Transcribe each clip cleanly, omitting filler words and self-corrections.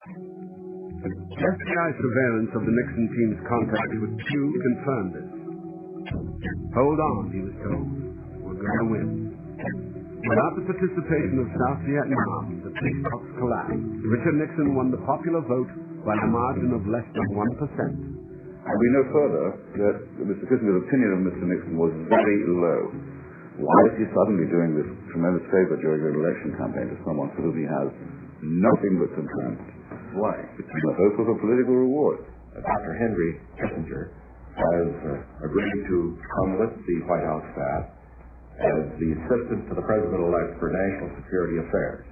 FBI surveillance of the Nixon team's contacts with Q confirmed this. Hold on, he was told. We're going to win. Without the participation of South Vietnam, the peace talks collapsed. Richard Nixon won the popular vote by a margin of less than 1%. We know further that Mr. Kissinger's opinion of Mr. Nixon was very low. Why is he suddenly doing this tremendous favor during an election campaign to someone for whom he has nothing but contempt? Why? It's in the hope of a political reward. Dr. Henry Kissinger has agreed to come with the White House staff as the assistant to the President-elect for National Security Affairs.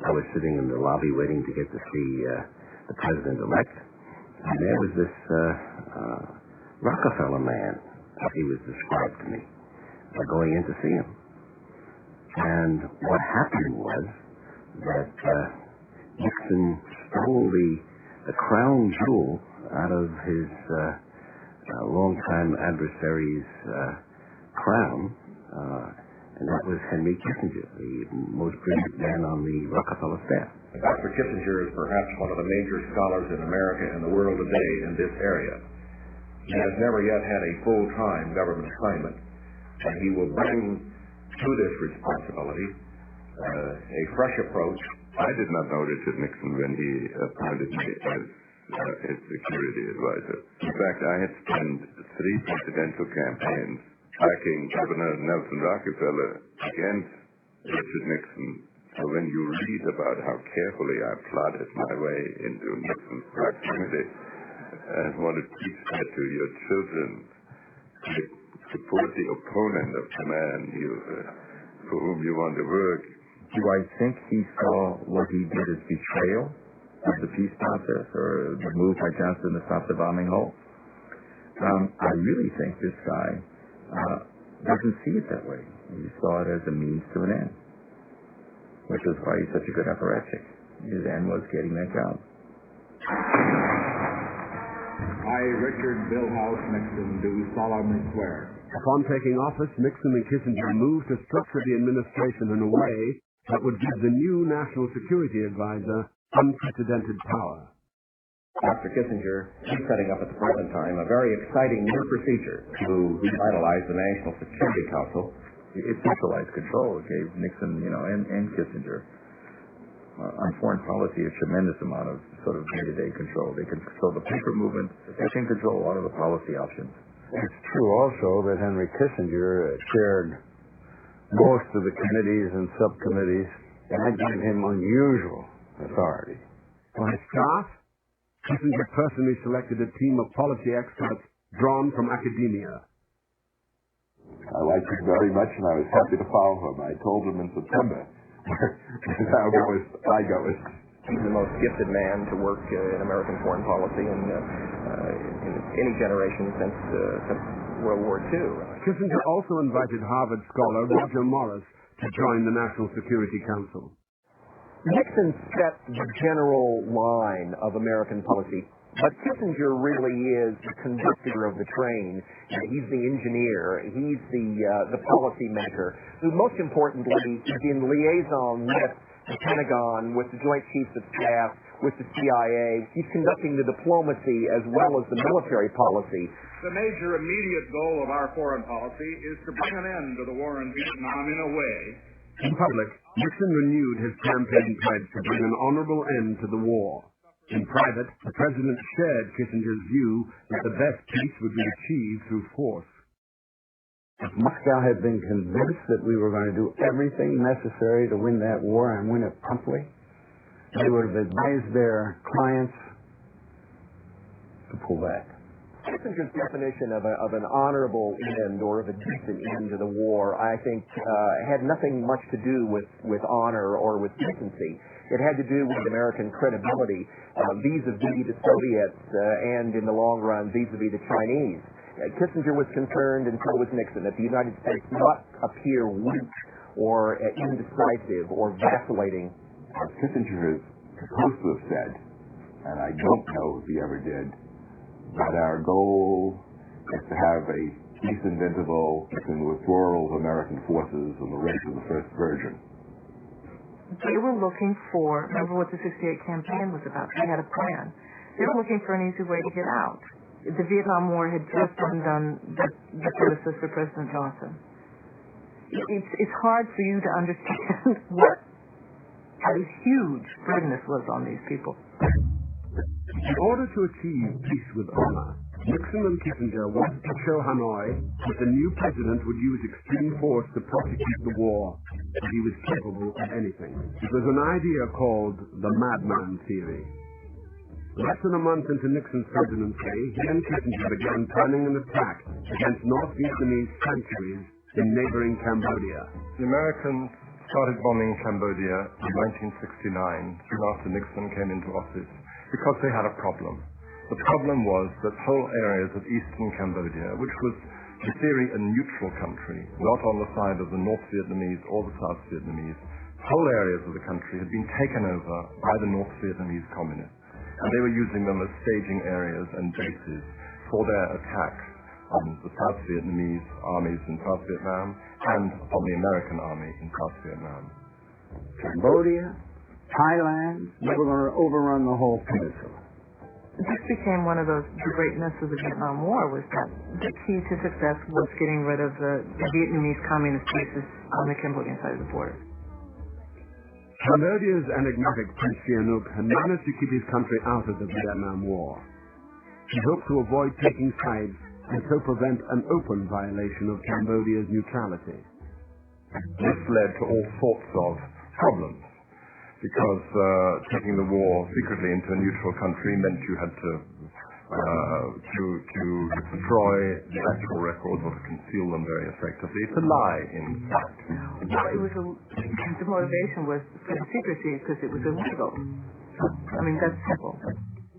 I was sitting in the lobby waiting to get to see the President-elect, and there was this Rockefeller man, as he was described to me, going in to see him. And what happened was that Nixon stole the crown jewel out of his longtime adversary's crown, and that was Henry Kissinger, the most brilliant man on the Rockefeller staff. Dr. Kissinger is perhaps one of the major scholars in America and the world today in this area. He has never yet had a full-time government assignment, and he will bring to this responsibility a fresh approach. I did not know Richard Nixon when he appointed me as his security advisor. In fact, I had spent 3 presidential campaigns backing Governor Nelson Rockefeller against Richard Nixon. So when you read about how carefully I plotted my way into Nixon's proximity and want to teach that to your children, to support the opponent of the man for whom you want to work. Do I think he saw what he did as betrayal of the peace process or the move by Johnson to stop the bombing hole? I really think this guy doesn't see it that way. He saw it as a means to an end, which is why he's such a good apparatchik. His end was getting that job. I, Richard Billhouse Nixon, do solemnly swear. Upon taking office, Nixon and Kissinger moved to structure the administration in a way that would give the new National Security Advisor unprecedented power. Dr. Kissinger is setting up at the present time a very exciting new procedure to revitalize the National Security Council. It centralized control. It gave Nixon, and Kissinger on foreign policy a tremendous amount of sort of day-to-day control. They can control the paper movement. They can control a lot of the policy options. It's true also that Henry Kissinger chaired most of the committees and subcommittees, and that gave him unusual authority. For his staff, Kissinger personally selected a team of policy experts drawn from academia. I liked him very much, and I was happy to follow him. I told him in September, how goest, I goest. He's the most gifted man to work in American foreign policy in any generation since World War II. Kissinger also invited Harvard scholar Roger Morris to join the National Security Council. Nixon set the general line of American policy, but Kissinger really is the conductor of the train. He's the engineer. He's the policy maker, who most importantly is in liaison with the Pentagon, with the Joint Chiefs of Staff, with the CIA. He's conducting the diplomacy as well as the military policy. The major immediate goal of our foreign policy is to bring an end to the war in Vietnam in a way. In public, Nixon renewed his campaign pledge to bring an honorable end to the war. In private, the president shared Kissinger's view that the best peace would be achieved through force. If Moscow had been convinced that we were going to do everything necessary to win that war and win it promptly, they would have advised their clients to pull back. Kissinger's definition of an honorable end or of a decent end to the war, I think, had nothing much to do with honor or with decency. It had to do with American credibility vis-a-vis the Soviets and, in the long run, vis-a-vis the Chinese. Kissinger was concerned, and so was Nixon, that the United States not appear weak or indecisive or vacillating. Kissinger is supposed to have said, and I don't know if he ever did, that our goal is to have a decent interval between the withdrawal of American forces and the race of the first virgin. they were looking for, remember what the 68 campaign was about? They had a plan. They were looking for an easy way to get out. The Vietnam War had just undone the predecessor, President Johnson. It's hard for you to understand what a huge burden this was on these people. In order to achieve peace with honor, Nixon and Kissinger wanted to show Hanoi that the new president would use extreme force to prosecute the war, that he was capable of anything. It was an idea called the madman theory. Less than a month into Nixon's presidency, he and Kissinger began planning an attack against North Vietnamese sanctuaries in neighboring Cambodia. The Americans started bombing Cambodia in 1969, soon after Nixon came into office, because they had a problem. The problem was that whole areas of eastern Cambodia, which was in theory a neutral country, not on the side of the North Vietnamese or the South Vietnamese, whole areas of the country had been taken over by the North Vietnamese communists, and they were using them as staging areas and bases for their attacks on the South Vietnamese armies in South Vietnam and on the American army in South Vietnam. Cambodia, Thailand, they were going to overrun the whole peninsula. This became one of the greatness of the Vietnam War, was that the key to success was getting rid of the Vietnamese communist bases on the Cambodian side of the border. Cambodia's enigmatic Prince Sihanouk had managed to keep his country out of the Vietnam War. He hoped to avoid taking sides and so prevent an open violation of Cambodia's neutrality. This led to all sorts of problems, because taking the war secretly into a neutral country meant you had to destroy the actual records or to conceal them very effectively, to lie, in fact. Well, the motivation was for the secrecy because it was illegal. I mean, that's simple.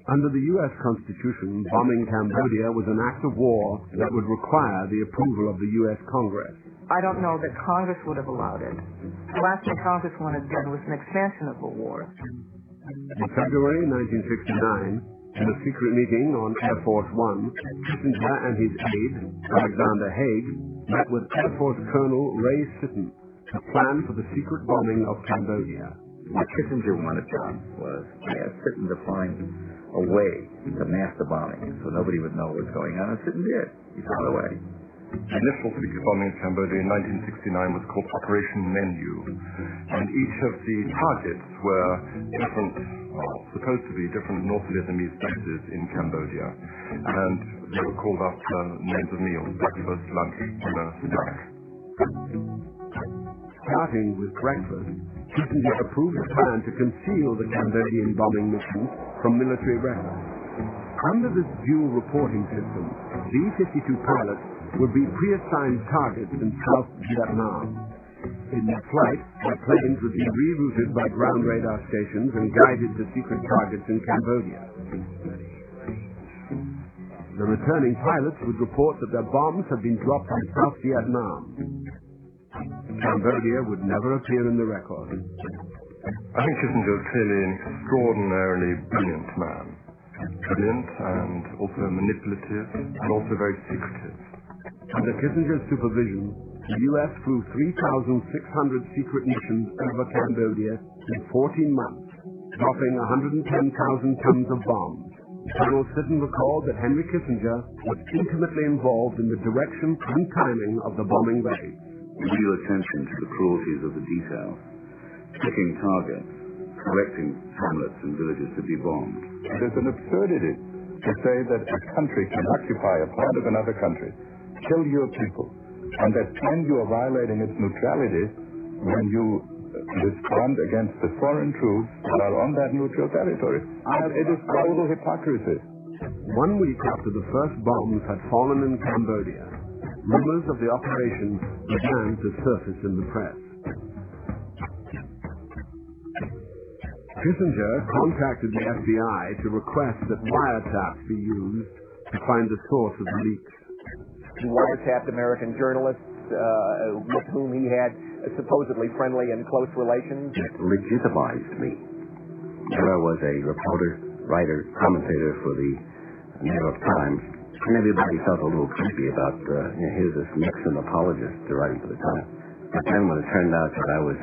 Under the U.S. Constitution, bombing Cambodia was an act of war that would require the approval of the U.S. Congress. I don't know that Congress would have allowed it. The last thing Congress wanted done was an expansion of the war. In February 1969, in a secret meeting on Air Force One, Kissinger and his aide, Alexander Haig, met with Air Force Colonel Ray Sitton to plan for the secret bombing of Cambodia. What Kissinger wanted done was Sitton to find a way to mask the bombing so nobody would know what was going on, and Sitton did. He found a way. The initial secret bombing of Cambodia in 1969 was called Operation Menu, and each of the targets were different, supposed to be different North Vietnamese bases in Cambodia, and they were called after names of meals: breakfast, lunch, dinner, snack. Starting with breakfast, Kissinger approved a plan to conceal the Cambodian bombing missions from military records. Under this dual reporting system, B-52 pilots would be pre-assigned targets in South Vietnam. In their flight, their planes would be rerouted by ground radar stations and guided to secret targets in Cambodia. The returning pilots would report that their bombs had been dropped in South Vietnam. Cambodia would never appear in the record. I think Kissinger was clearly an extraordinarily brilliant man. Brilliant and also manipulative and also very secretive. Under Kissinger's supervision, the U.S. flew 3,600 secret missions over Cambodia in 14 months, dropping 110,000 tons of bombs. Colonel Sitton recalled that Henry Kissinger was intimately involved in the direction and timing of the bombing raids. Real attention to the cruelties of the details, picking targets, selecting hamlets and villages to be bombed. It is an absurdity to say that a country can occupy a part of another country, kill your people, and that then you are violating its neutrality when you respond against the foreign troops that are on that neutral territory. It is total hypocrisy. 1 week after the first bombs had fallen in Cambodia, rumors of the operation began to surface in the press. Kissinger contacted the FBI to request that wiretaps be used to find the source of the leaks. He wiretapped American journalists with whom he had supposedly friendly and close relations. It legitimized me. There I was, a reporter, writer, commentator for the New York Times, and everybody felt a little creepy about, here's this Nixon apologist writing for the Times. But then when it turned out that I was